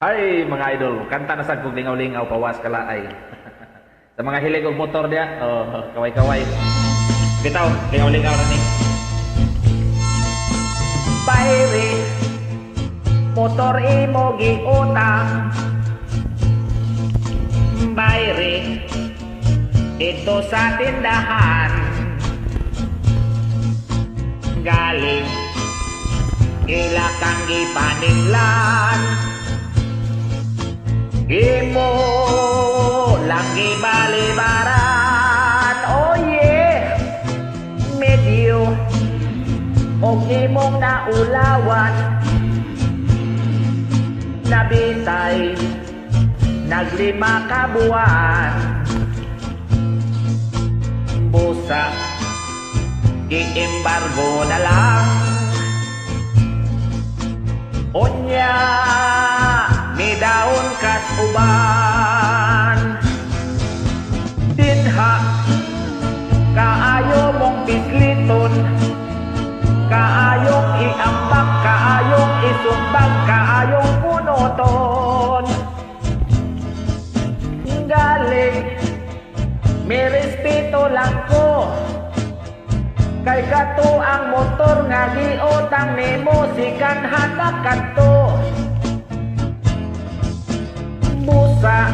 Ay, mga idol, kanta na sa kog lingaw-lingaw, pawas kalaay. Sa mga hilig og motor diya, kaway-kaway. Bitaw, lingaw-lingaw na ni. Bayri, motor imo giutang. Bayri, ito sa tindahan. Galing, ila kang gipaninglan. Imo lang gibalibaran, oh yeah. Medyo og imong naulawan, nabitay naglima ka buwan. Busa gi-embargo na lang. Onya daon kas uban, dinha kaayo mong pisliton, kaayong iambak, kaayong isumbag, kaayong punoton. Galing may respeto lang ko, kay kato ang motor nga giotang nimo sikan hanak kadto. Busa,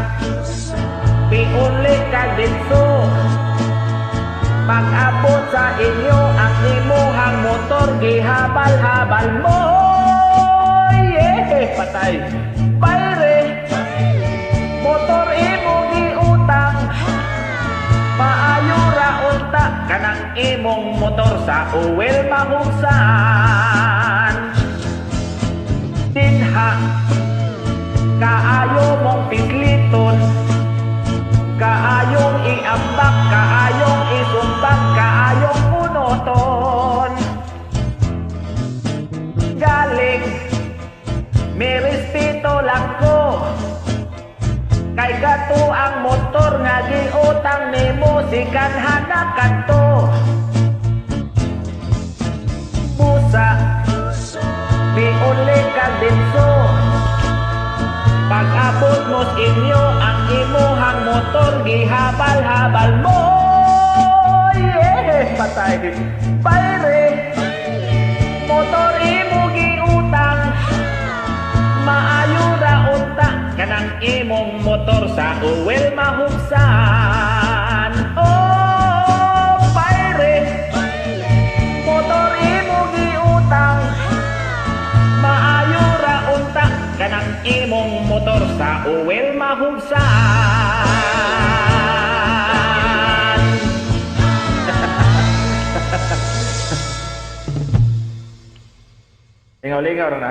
piuli ka dito. Pag-abot sa inyo ang imuhang motor, gihabal-habal mo. Yeah, patay. Bayre, motor imo giutang. Maayo ra unta kanang imong motor sa uwel mahugsan. Dinha kaayo mong pisliton, kaayong iambak, kaayong isumbak, kaayong punoton. Galing may respeto lang ko, kay gato ang motor nga giutang nimo sikan hanak kadto. Busa, piuli ka dito. Pag-abot mo inyo ang imuhang motor, gihabal-habal mo. Yeah, patay. Bayre, motor imo giutang. Maayo ra unta kanang imong motor sa uwel mahugsan. Oh, bayre, motor imo giutang. Maayo ra unta kanang imong motor sa uwel mahugsan. Lingaw-lingaw na.